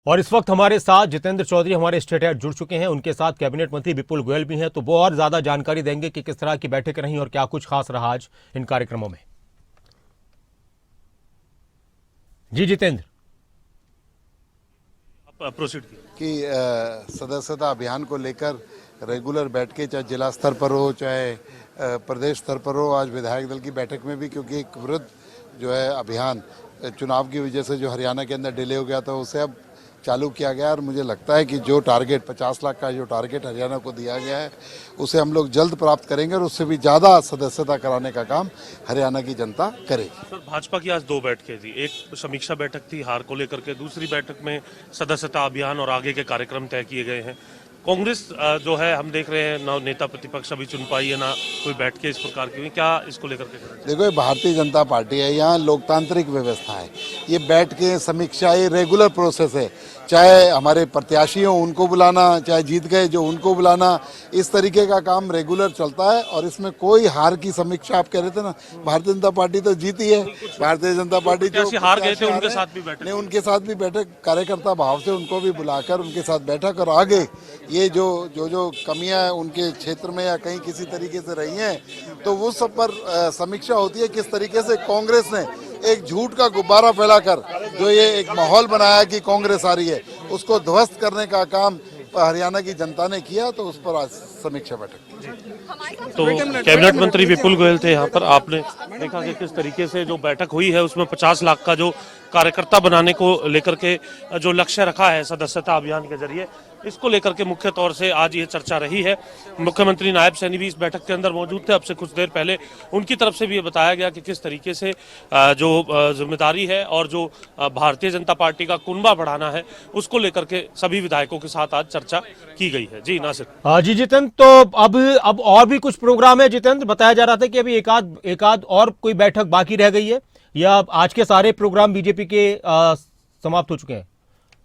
और इस वक्त हमारे साथ जितेंद्र चौधरी हमारे स्टेट हेड जुड़ चुके हैं। उनके साथ कैबिनेट मंत्री विपुल गोयल भी हैं, तो वो और ज्यादा जानकारी देंगे कि किस तरह की बैठक रही और क्या कुछ खास रहा आज इन कार्यक्रमों में। जी जितेंद्र, प्रोसीड कि सदस्यता अभियान को लेकर रेगुलर बैठकें चाहे जिला स्तर पर हो चाहे प्रदेश स्तर पर हो, आज विधायक दल की बैठक में भी, क्योंकि एक वृद्ध जो है अभियान चुनाव की वजह से जो हरियाणा के अंदर डिले हो गया था उसे अब चालू किया गया। और मुझे लगता है कि जो टारगेट 50 लाख का जो टारगेट हरियाणा को दिया गया है उसे हम लोग जल्द प्राप्त करेंगे और उससे भी ज़्यादा सदस्यता कराने का काम हरियाणा की जनता करेगी। सर, भाजपा की आज दो बैठकें थी, एक समीक्षा बैठक थी हार को लेकर के, दूसरी बैठक में सदस्यता अभियान और आगे के कार्यक्रम तय किए गए हैं। कांग्रेस जो है हम देख रहे हैं ना नेता प्रतिपक्ष अभी चुन पाई है ना कोई बैठकें इस प्रकार की हुई, क्या इसको लेकर के? देखो, ये भारतीय जनता पार्टी है, यहाँ लोकतांत्रिक व्यवस्था है, ये बैठकें समीक्षा ये रेगुलर प्रोसेस है। चाहे हमारे प्रत्याशी हो उनको बुलाना, चाहे जीत गए जो उनको बुलाना, इस तरीके का काम रेगुलर चलता है। और इसमें कोई हार की समीक्षा, आप कह रहे थे ना, भारतीय जनता पार्टी तो जीती है, भारतीय जनता पार्टी जो हार गए थे उनके साथ भी बैठक, नहीं उनके साथ भी बैठक, कार्यकर्ता भाव से उनको भी बुलाकर उनके साथ बैठक, और आगे ये जो कमियां उनके क्षेत्र में या कहीं किसी तरीके से रही हैं तो वो सब पर समीक्षा होती है। किस तरीके से कांग्रेस ने एक झूठ का गुब्बारा फैलाकर जो ये एक माहौल बनाया कि कांग्रेस आ रही है, उसको ध्वस्त करने का काम हरियाणा की जनता ने किया, तो उस पर आज समीक्षा बैठक। तो कैबिनेट मंत्री विपुल गोयल थे यहाँ पर। आपने देखा कि किस तरीके से जो बैठक हुई है उसमें 50 लाख का जो कार्यकर्ता बनाने को लेकर के जो लक्ष्य रखा है सदस्यता अभियान के जरिए, इसको लेकर के मुख्य तौर से आज ये चर्चा रही है। मुख्यमंत्री नायब सैनी भी इस बैठक के अंदर मौजूद थे। अब से कुछ देर पहले उनकी तरफ से भी ये बताया गया कि किस तरीके से जो जिम्मेदारी है और जो भारतीय जनता पार्टी का कुनबा बढ़ाना है उसको लेकर के सभी विधायकों के साथ आज चर्चा की गई है। जी नासिर। जी जितेंद्र, तो अब और भी कुछ प्रोग्राम है जितेंद्र? बताया जा रहा था कि अभी एकाध और कोई बैठक बाकी रह गई है, या आज के सारे प्रोग्राम बीजेपी के समाप्त हो चुके हैं?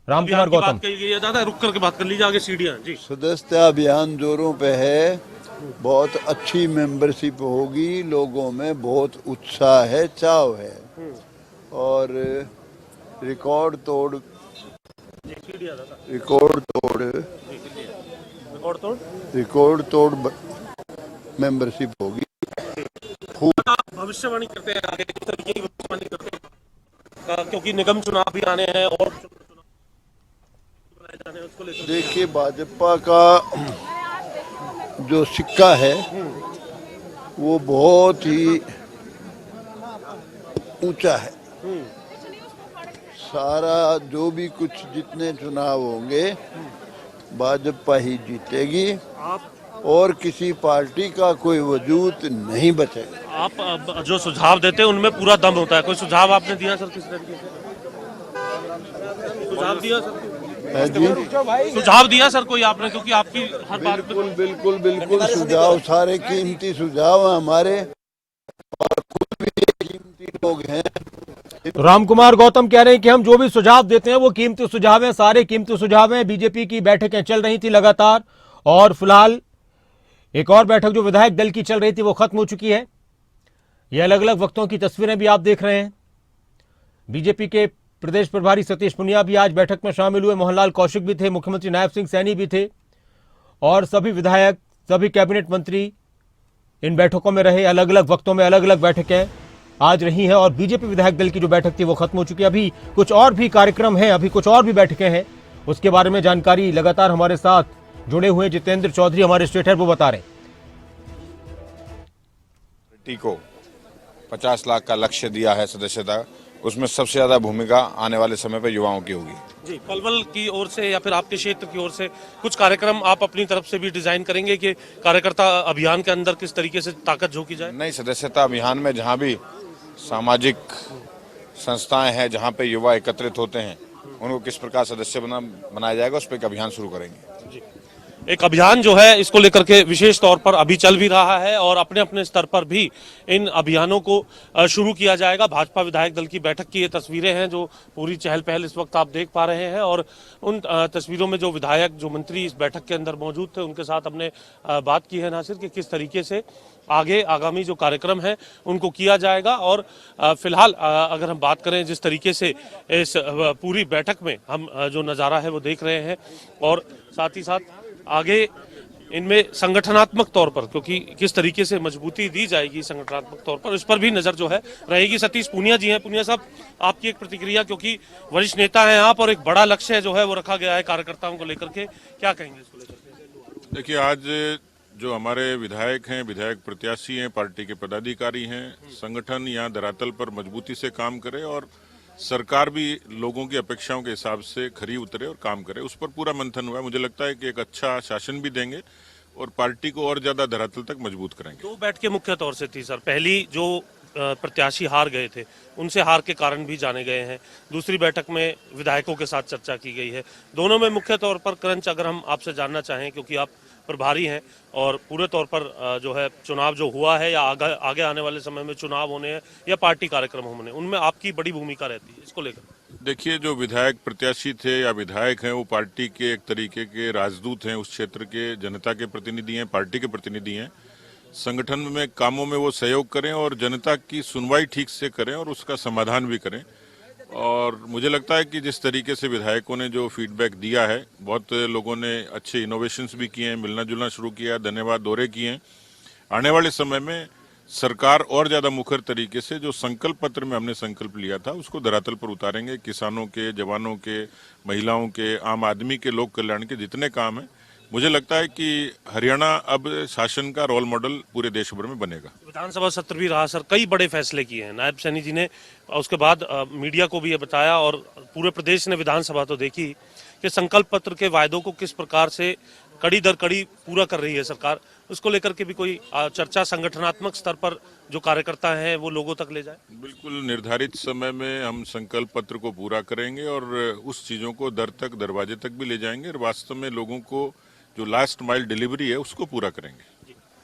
रामकुमार गौतम, दादा रुक करके बात कर लीजिए, आगे सीढ़ियां। जी, सदस्यता अभियान जोरों पे है, बहुत अच्छी मेंबरशिप होगी, लोगों में बहुत उत्साह है, चाव है, और रिकॉर्ड तोड़ मेंबरशिप होगी। भविष्यवाणी करते हैं आगे किस तरीके की भविष्यवाणी करते हैं, क्योंकि निगम चुनाव भी आने हैं और देखिए, भाजपा का जो सिक्का है वो बहुत ही ऊंचा है। सारा जो भी कुछ जितने चुनाव होंगे भाजपा ही जीतेगी और किसी पार्टी का कोई वजूद नहीं बचेगा। आप जो सुझाव देते हैं उनमें पूरा दम होता है। कोई सुझाव आपने दिया सर? किस तरीके से सुझाव दिया सर? जी, सुझाव दिया सर कोई आपने? क्योंकि आपकी हर बात बिल्कुल सुझाव, सारे कीमती सुझाव हमारे, और खुद भी कीमती लोग हैं। रामकुमार गौतम कह रहे हैं कि हम जो भी सुझाव देते हैं वो कीमती सुझाव हैं, सारे कीमती सुझाव हैं। बीजेपी की बैठकें चल रही थी लगातार, और फिलहाल एक और बैठक जो विधायक दल की चल रही थी वो खत्म हो चुकी है। ये अलग अलग वक्तों की तस्वीरें भी आप देख रहे हैं। बीजेपी के प्रदेश प्रभारी सतीश पुनिया भी आज बैठक में शामिल हुए, मोहनलाल कौशिक भी थे, मुख्यमंत्री नायब सिंह सैनी भी थे, और सभी विधायक, सभी कैबिनेट मंत्री इन बैठकों में रहे। अलग अलग वक्तों में अलग अलग बैठकें आज रही हैं, और बीजेपी विधायक दल की जो बैठक थी वो खत्म हो चुकी है। अभी कुछ और भी कार्यक्रम हैं, अभी कुछ और भी बैठकें हैं, उसके बारे में जानकारी लगातार हमारे साथ जुड़े हुए जितेंद्र चौधरी हमारे स्टेट हेड वो बता रहे हैं। को 50 लाख का लक्ष्य दिया है सदस्यता, उसमें सबसे ज्यादा भूमिका आने वाले समय पर युवाओं की होगी। जी, पलवल की ओर से या फिर आपके क्षेत्र की ओर से कुछ कार्यक्रम आप अपनी तरफ से भी डिजाइन करेंगे कि कार्यकर्ता अभियान के अंदर किस तरीके से ताकत झोंकी जाए? नई सदस्यता अभियान में जहां भी सामाजिक संस्थाएं हैं, जहां पे युवा एकत्रित होते हैं, उनको किस प्रकार सदस्य बनाया जाएगा, उस पर एक अभियान शुरू करेंगे। जी, एक अभियान जो है इसको लेकर के विशेष तौर पर अभी चल भी रहा है और अपने अपने स्तर पर भी इन अभियानों को शुरू किया जाएगा। भाजपा विधायक दल की बैठक की ये तस्वीरें हैं जो पूरी चहल पहल इस वक्त आप देख पा रहे हैं और उन तस्वीरों में जो विधायक जो मंत्री इस बैठक के अंदर मौजूद थे उनके साथ हमने बात की है नासिर कि किस तरीके से आगे आगामी जो कार्यक्रम है उनको किया जाएगा। और फिलहाल अगर हम बात करें जिस तरीके से इस पूरी बैठक में हम जो नज़ारा है वो देख रहे हैं और साथ ही साथ आगे इनमें संगठनात्मक तौर पर क्योंकि किस तरीके से मजबूती दी जाएगी संगठनात्मक तौर पर इस पर भी नजर जो है रहेगी। सतीश पूनिया जी हैं। पूनिया साहब, आपकी एक प्रतिक्रिया, क्योंकि वरिष्ठ नेता हैं आप और एक बड़ा लक्ष्य जो है वो रखा गया है कार्यकर्ताओं को लेकर के, क्या कहेंगे इसको लेकर? देखिए, आज जो हमारे विधायक हैं, विधायक प्रत्याशी हैं, पार्टी के पदाधिकारी हैं, संगठन यहाँ धरातल पर मजबूती से काम करे और सरकार भी लोगों की अपेक्षाओं के हिसाब से खरी उतरे और काम करे, उस पर पूरा मंथन हुआ है। मुझे लगता है कि एक अच्छा शासन भी देंगे और पार्टी को और ज्यादा धरातल तक मजबूत करेंगे। दो बैठकें मुख्य तौर से थी सर। पहली जो प्रत्याशी हार गए थे उनसे हार के कारण भी जाने गए हैं। दूसरी बैठक में विधायकों के साथ चर्चा की गई है। दोनों में मुख्य तौर पर क्रंच अगर हम आपसे जानना चाहें, क्योंकि आप प्रभारी हैं और पूरे तौर पर जो है चुनाव जो हुआ है या आगे आने वाले समय में चुनाव होने हैं या पार्टी कार्यक्रम होने, उनमें आपकी बड़ी भूमिका रहती है, इसको लेकर? देखिए, जो विधायक प्रत्याशी थे या विधायक हैं वो पार्टी के एक तरीके के राजदूत हैं, उस क्षेत्र के जनता के प्रतिनिधि हैं, पार्टी के प्रतिनिधि हैं। संगठन में कामों में वो सहयोग करें और जनता की सुनवाई ठीक से करें और उसका समाधान भी करें। और मुझे लगता है कि जिस तरीके से विधायकों ने जो फीडबैक दिया है, बहुत लोगों ने अच्छे इनोवेशंस भी किए हैं, मिलना जुलना शुरू किया, धन्यवाद दौरे किए हैं। आने वाले समय में सरकार और ज्यादा मुखर तरीके से जो संकल्प पत्र में हमने संकल्प लिया था उसको धरातल पर उतारेंगे। किसानों के, जवानों के, महिलाओं के, आम आदमी के, लोक कल्याण के जितने काम हैं, मुझे लगता है कि हरियाणा अब शासन का रोल मॉडल पूरे देश भर में बनेगा। विधानसभा सत्र भी रहा सर, कई बड़े फैसले किए हैं नायब सैनी जी ने। उसके बाद मीडिया को भी ये बताया और पूरे प्रदेश ने विधानसभा तो देखी कि संकल्प पत्र के वायदों को किस प्रकार से कड़ी दर कड़ी पूरा कर रही है सरकार। उसको लेकर के भी कोई चर्चा संगठनात्मक स्तर पर जो कार्यकर्ता हैं वो लोगों तक ले जाए? बिल्कुल, निर्धारित समय में हम संकल्प पत्र को पूरा करेंगे और उस चीजों को दर तक, दरवाजे तक भी ले जाएंगे और वास्तव में लोगों को जो लास्ट माइल डिलीवरी है उसको पूरा करेंगे।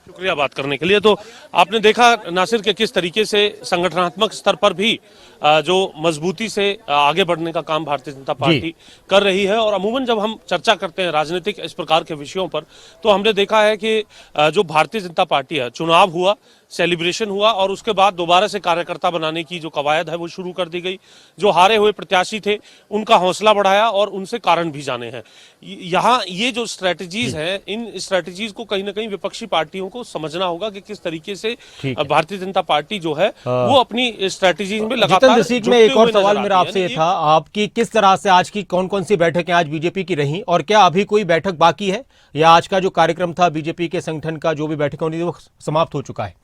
शुक्रिया बात करने के लिए। तो आपने देखा नासिर के किस तरीके से संगठनात्मक स्तर पर भी जो मजबूती से आगे बढ़ने का काम भारतीय जनता पार्टी कर रही है। और अमूमन जब हम चर्चा करते हैं राजनीतिक इस प्रकार के विषयों पर तो हमने देखा है कि जो भारतीय जनता पार्टी है, चुनाव हुआ, सेलिब्रेशन हुआ और उसके बाद दोबारा से कार्यकर्ता बनाने की जो कवायद है वो शुरू कर दी गई। जो हारे हुए प्रत्याशी थे उनका हौसला बढ़ाया और उनसे कारण भी जाने हैं। यहाँ ये जो स्ट्रेटजीज हैं, इन स्ट्रेटजीज को कहीं ना कहीं विपक्षी पार्टियों को समझना होगा कि किस तरीके से भारतीय जनता पार्टी जो है वो अपनी स्ट्रेटजीज में लगातार में। एक और सवाल मेरा आपसे ये था, आपकी किस तरह से आज की कौन कौन सी बैठकें आज बीजेपी की रही और क्या अभी कोई बैठक बाकी है या आज का जो कार्यक्रम था बीजेपी के संगठन का जो भी बैठक होनी थी वो समाप्त हो चुका है?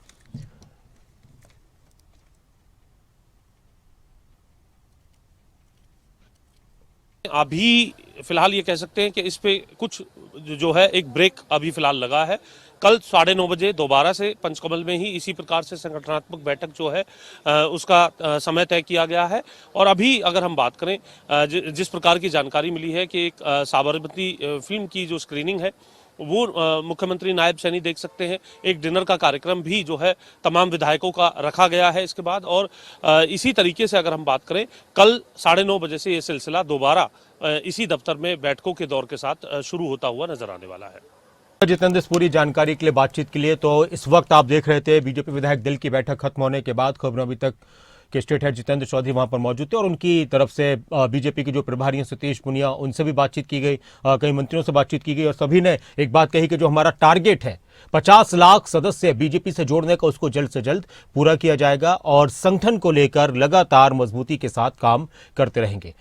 अभी फिलहाल ये कह सकते हैं कि इस पे कुछ जो है एक ब्रेक अभी फिलहाल लगा है। कल 9:30 बजे दोबारा से पंचकमल में ही इसी प्रकार से संगठनात्मक बैठक जो है उसका समय तय किया गया है। और अभी अगर हम बात करें जिस प्रकार की जानकारी मिली है कि एक साबरमती फिल्म की जो स्क्रीनिंग है वो मुख्यमंत्री नायब सैनी देख सकते हैं। एक डिनर का कार्यक्रम भी जो है तमाम विधायकों का रखा गया है इसके बाद। और इसी तरीके से अगर हम बात करें कल 9:30 बजे से ये सिलसिला दोबारा इसी दफ्तर में बैठकों के दौर के साथ शुरू होता हुआ नजर आने वाला है। जितेंद्र, इस पूरी जानकारी के लिए, बातचीत के लिए, तो इस वक्त आप देख रहे थे बीजेपी विधायक दल की बैठक खत्म होने के बाद खबरों अभी तक के स्टेट हेड जितेंद्र चौधरी वहां पर मौजूद थे और उनकी तरफ से बीजेपी के जो प्रभारी हैं सतीश पूनिया, उनसे भी बातचीत की गई, कई मंत्रियों से बातचीत की गई और सभी ने एक बात कही कि जो हमारा टारगेट है 50 लाख सदस्य बीजेपी से जोड़ने का उसको जल्द से जल्द पूरा किया जाएगा और संगठन को लेकर लगातार मजबूती के साथ काम करते रहेंगे।